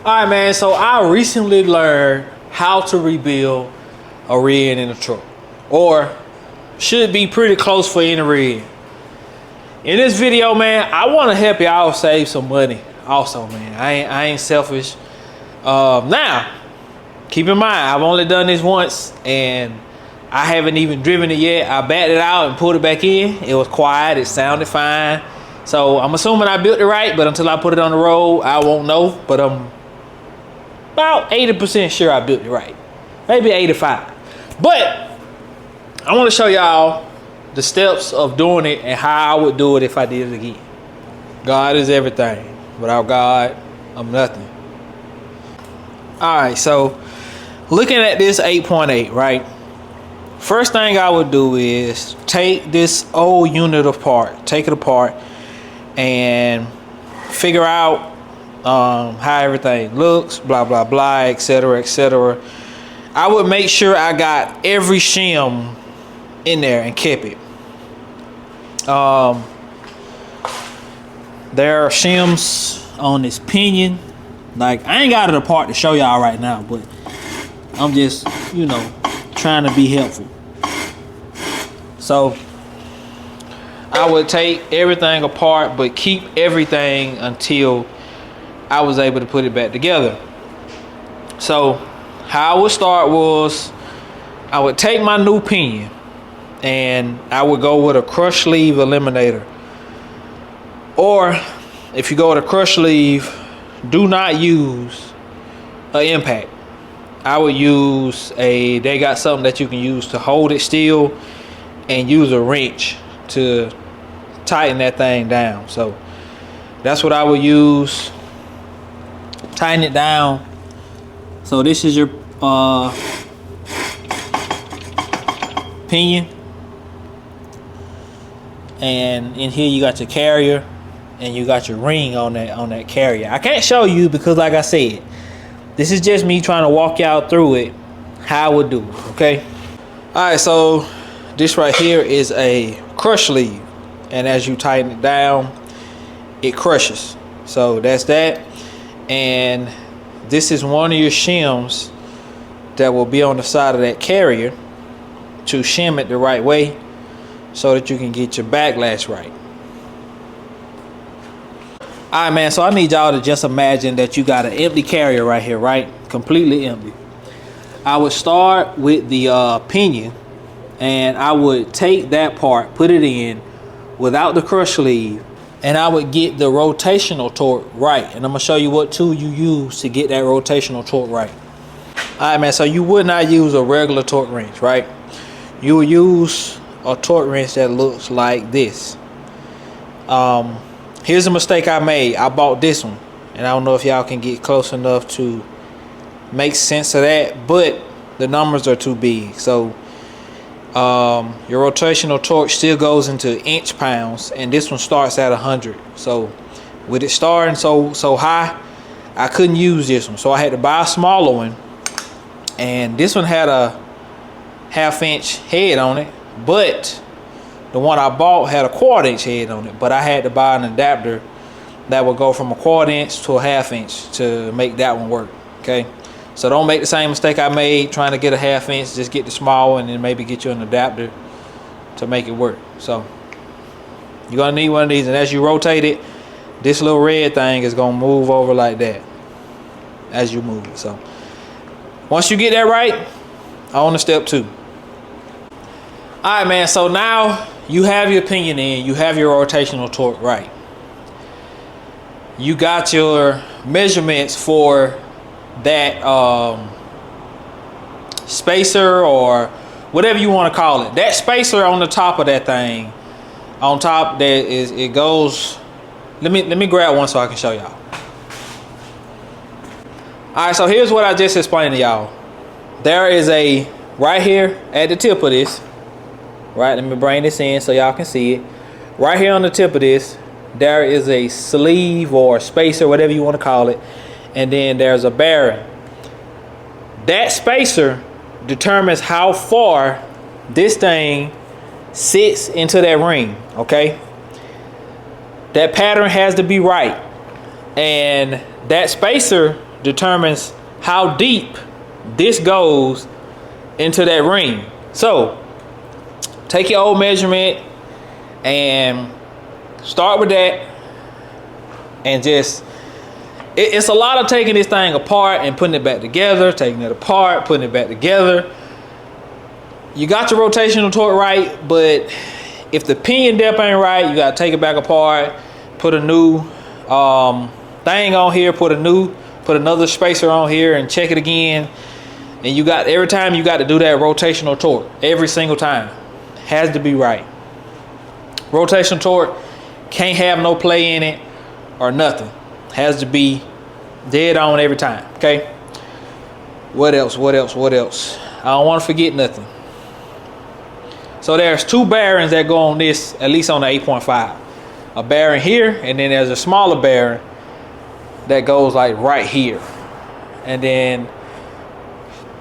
Alright man, so I recently learned how to rebuild a rear end in a truck. Or should be pretty close for any rear end. In this video, man, I want to help y'all save some money also, man. I ain't selfish. Now, keep in mind, I've only done this once and I haven't even driven it yet. I backed it out and pulled it back in. It was quiet, it sounded fine. So I'm assuming I built it right, but until I put it on the road, I won't know. But I'm about 80% sure I built it right. Maybe 85. But I want to show y'all the steps of doing it and how I would do it if I did it again. God is everything. Without God, I'm nothing. Alright, so looking at this 8.8, right? First thing I would do is take this old unit apart, take it apart, and figure out how everything looks, blah blah blah, etc etc. I would make sure I got every shim in there and kept it. There are shims on this pinion. Like, I ain't got it apart to show y'all right now, but I'm just, you know, trying to be helpful. So I would take everything apart but keep everything until I was able to put it back together. So how I would start was I would take my new pinion and I would go with a crush sleeve eliminator. Or if you go with a crush sleeve, do not use an impact. I would use they got something that you can use to hold it still and use a wrench to tighten that thing down. So that's what I would use. Tighten it down. So this is your pinion, and in here you got your carrier and you got your ring on that carrier. I can't show you because, like I said, this is just me trying to walk y'all through it how I would do it. Okay. All right, so this right here is a crush sleeve, and as you tighten it down, it crushes. So that's that. And this is one of your shims that will be on the side of that carrier to shim it the right way so that you can get your backlash right. Alright man, so I need y'all to just imagine that you got an empty carrier right here, right? Completely empty. I would start with the pinion, and I would take that part, put it in without the crush sleeve, and I would get the rotational torque right. And I'm gonna show you what tool you use to get that rotational torque right. Alright man, so you would not use a regular torque wrench, right? You would use a torque wrench that looks like this. Here's a mistake I made. I bought this one, and I don't know if y'all can get close enough to make sense of that, but the numbers are too big. So your rotational torque still goes into inch pounds, and this one starts at 100. So with it starting so high, I couldn't use this one, so I had to buy a smaller one. And this one had a 1/2 inch head on it, but the one I bought had a 1/4 inch head on it. But I had to buy an adapter that would go from a 1/4 inch to a 1/2 inch to make that one work. Okay, so don't make the same mistake I made trying to get a 1/2 inch. Just get the small one and then maybe get you an adapter to make it work. So you're gonna need one of these, and as you rotate it, this little red thing is gonna move over like that as you move it. So once you get that right, on to step 2. All right man, so now you have your pinion in, you have your rotational torque right. You got your measurements for that spacer, or whatever you want to call it. That spacer on the top of that thing, on top there is, it goes, let me grab one so I can show y'all. All right, so here's what I just explained to y'all. There is a, right here at the tip of this, right, let me bring this in so y'all can see it. Right here on the tip of this, there is a sleeve or spacer, whatever you want to call it, and then there's a bearing. That spacer determines how far this thing sits into that ring. Okay, that pattern has to be right, and that spacer determines how deep this goes into that ring. So take your old measurement and start with that, and just it's a lot of taking this thing apart and putting it back together, taking it apart, putting it back together. You got your rotational torque right, but if the pinion depth ain't right, you gotta take it back apart, put a new thing on here, put another spacer on here and check it again. And you got, every time you got to do that rotational torque, every single time. Has to be right. Rotational torque can't have no play in it or nothing. Has to be dead on every time, okay? What else? I don't want to forget nothing. So there's 2 bearings that go on this, at least on the 8.5. A bearing here, and then there's a smaller bearing that goes like right here. And then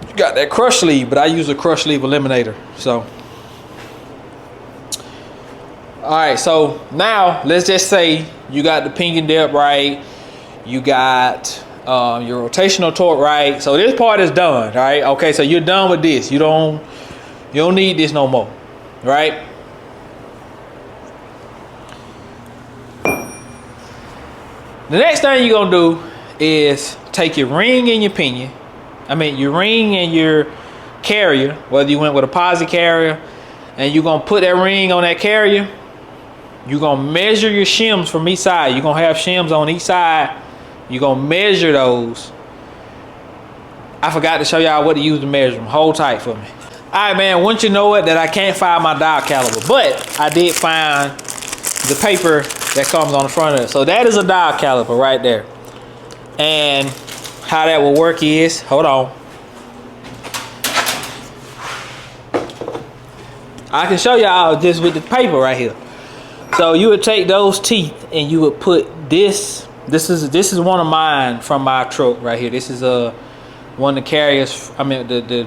you got that crush sleeve, but I use a crush sleeve eliminator. So all right, so now let's just say you got the pinion depth right, you got your rotational torque right. So this part is done, right? Okay, so you're done with this. You don't need this no more, right? The next thing you're gonna do is take your ring and your pinion. Your ring and your carrier, whether you went with a posi carrier, and you're gonna put that ring on that carrier. You're gonna measure your shims from each side. You're gonna have shims on each side. You're gonna measure those. I forgot to show y'all what to use to measure them. Hold tight for me. All right, man, once you know it, that I can't find my dial caliper, but I did find the paper that comes on the front of it. So that is a dial caliper right there. And how that will work is, hold on. I can show y'all just with the paper right here. So you would take those teeth and you would put this. This is one of mine from my truck right here. This is one of the carriers. The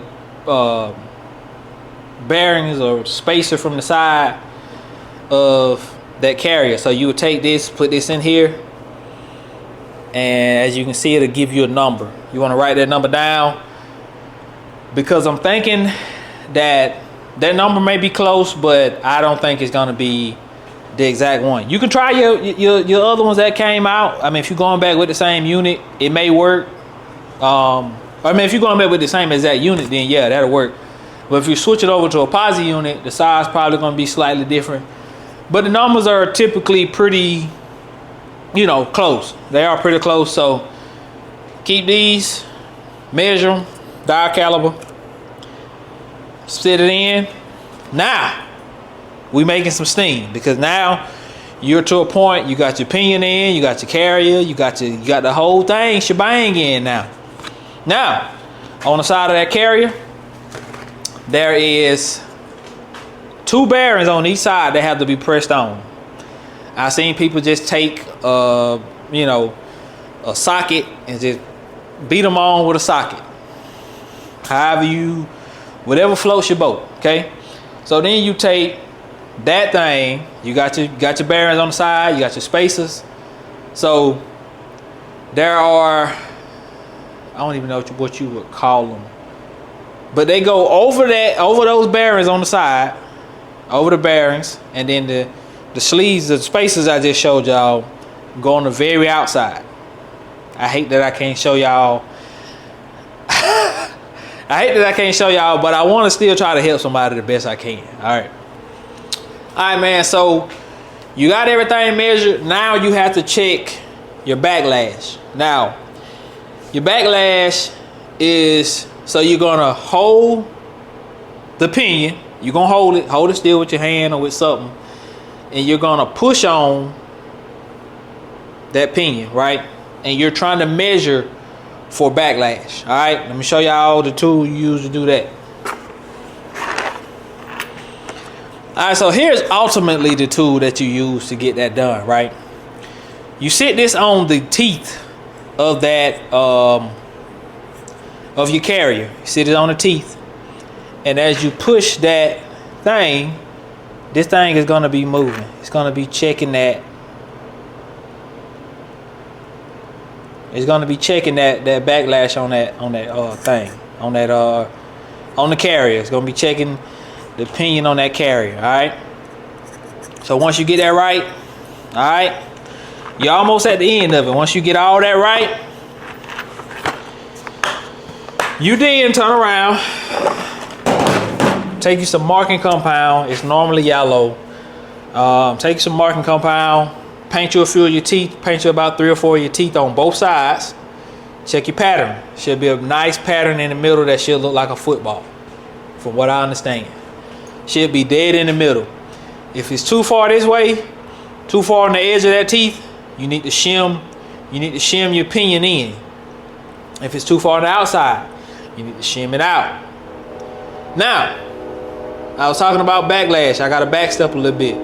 bearings or spacer from the side of that carrier. So you would take this, put this in here, and as you can see, it'll give you a number. You want to write that number down, because I'm thinking that number may be close, but I don't think it's gonna be the exact one. You can try your other ones that came out. If you're going back with the same unit, it may work. If you're going back with the same exact unit, then yeah, that'll work. But if you switch it over to a posi unit, the size probably gonna be slightly different. But the numbers are typically pretty, close. They are pretty close. So keep these, measure them, dial caliber, sit it in. Now we making some steam, because now you're to a point, you got your pinion in, you got your carrier, you got the whole thing shebang in now. Now on the side of that carrier, there is 2 bearings on each side that have to be pressed on. I've seen people just take a socket and just beat them on with a socket. Whatever floats your boat, okay? So then you take that thing, you got your bearings on the side, you got your spacers. So there are, I don't even know what you would call them, but they go over those bearings on the side, over the bearings, and then the sleeves, the spacers I just showed y'all, go on the very outside. I hate that I can't show y'all. But I want to still try to help somebody the best I can. All right, man. So you got everything measured. Now you have to check your backlash. Now your backlash is, so you're gonna hold the pinion. You're gonna hold it still with your hand or with something, and you're gonna push on that pinion, right? And you're trying to measure for backlash. All right, let me show y'all the tool you use to do that. All right, so here's ultimately the tool that you use to get that done, right? You sit this on the teeth of that of your carrier. You sit it on the teeth, and as you push that thing, this thing is gonna be moving. It's gonna be checking that is gonna be checking that backlash on that thing, on the carrier. It's gonna be checking the pinion on that carrier. All right. So once you get that right, all right, you're almost at the end of it. Once you get all that right, you then turn around, take you some marking compound. It's normally yellow. Take some marking compound, paint you a few of your teeth, paint you about 3 or 4 of your teeth on both sides. Check your pattern. Should be a nice pattern in the middle that should look like a football, from what I understand. Should be dead in the middle. If it's too far this way, too far on the edge of that teeth, you need to shim your pinion in. If it's too far on the outside, you need to shim it out. Now, I was talking about backlash. I got to backstep a little bit.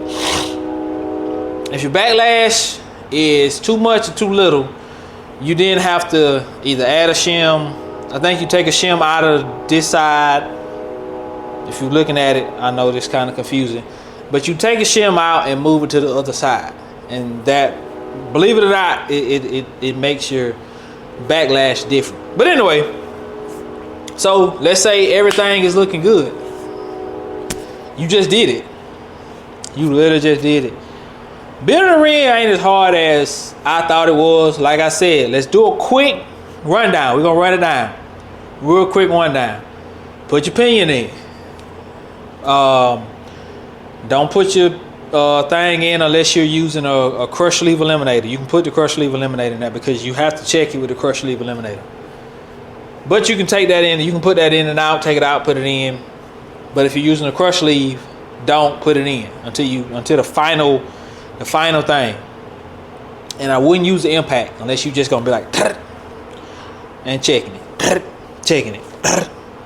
If your backlash is too much or too little, you then have to either add a shim. I think you take a shim out of this side. If you're looking at it, I know this kind of confusing, but you take a shim out and move it to the other side, and that, believe it or not, it makes your backlash different. But anyway, so let's say everything is looking good. You just did it. You literally just did it. Building a ring ain't as hard as I thought it was. Like I said, let's do a quick rundown. We're gonna run it down. Real quick rundown. Put your pinion in. Don't put your thing in unless you're using a crush sleeve eliminator. You can put the crush sleeve eliminator in there because you have to check it with the crush sleeve eliminator. But you can take that in, you can put that in and out, take it out, put it in. But if you're using a crush sleeve, don't put it in until the final thing. And I wouldn't use the impact unless you just gonna be like and checking it, checking it,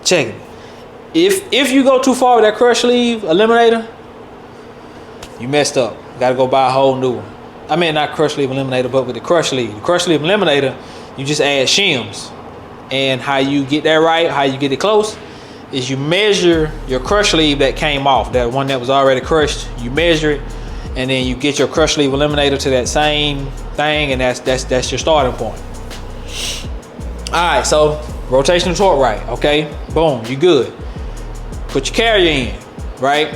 checking it. If you go too far with that crush sleeve eliminator, you messed up. You gotta go buy a whole new one. I mean, not crush sleeve eliminator, but with the crush sleeve. The crush sleeve eliminator, you just add shims. And how you get that right, how you get it close, is you measure your crush sleeve that came off, that one that was already crushed. You measure it, and then you get your crush sleeve eliminator to that same thing, and that's your starting point. All right, so rotational torque right, okay, boom, you good. Put your carrier in, right?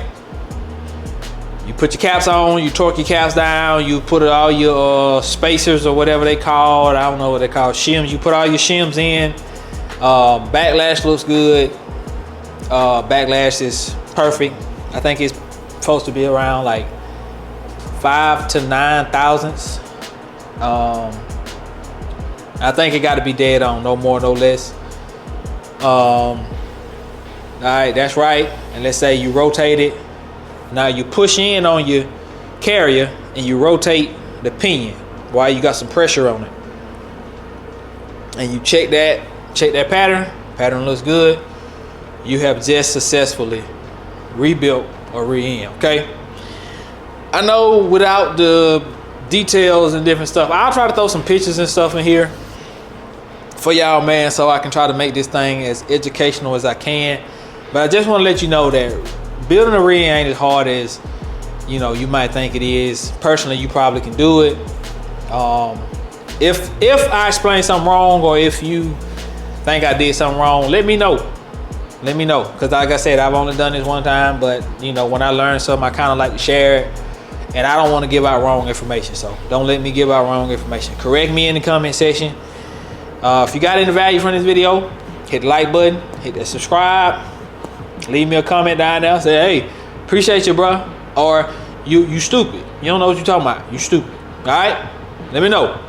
You put your caps on, you torque your caps down, you put all your spacers or whatever they call, I don't know what they call, shims. You put all your shims in. Backlash looks good. Backlash is perfect. I think it's supposed to be around like 5 to 9 thousandths. I think it got to be dead on, no more, no less. All right, that's right. And let's say you rotate it. Now you push in on your carrier and you rotate the pinion while you got some pressure on it. And you check that pattern. Pattern looks good. You have just successfully rebuilt a rear end, okay? I know without the details and different stuff, I'll try to throw some pictures and stuff in here for y'all, man, so I can try to make this thing as educational as I can. But I just want to let you know that building a rig ain't as hard as you might think it is. Personally, you probably can do it. If I explain something wrong, or if you think I did something wrong, let me know. Let me know, because like I said, I've only done this one time, but when I learn something, I kind of like to share it, and I don't want to give out wrong information, so don't let me give out wrong information. Correct me in the comment section. If you got any value from this video, hit the like button, hit that subscribe, leave me a comment down there, say, hey, appreciate you, bro, or you stupid, you don't know what you're talking about, you stupid. All right, let me know.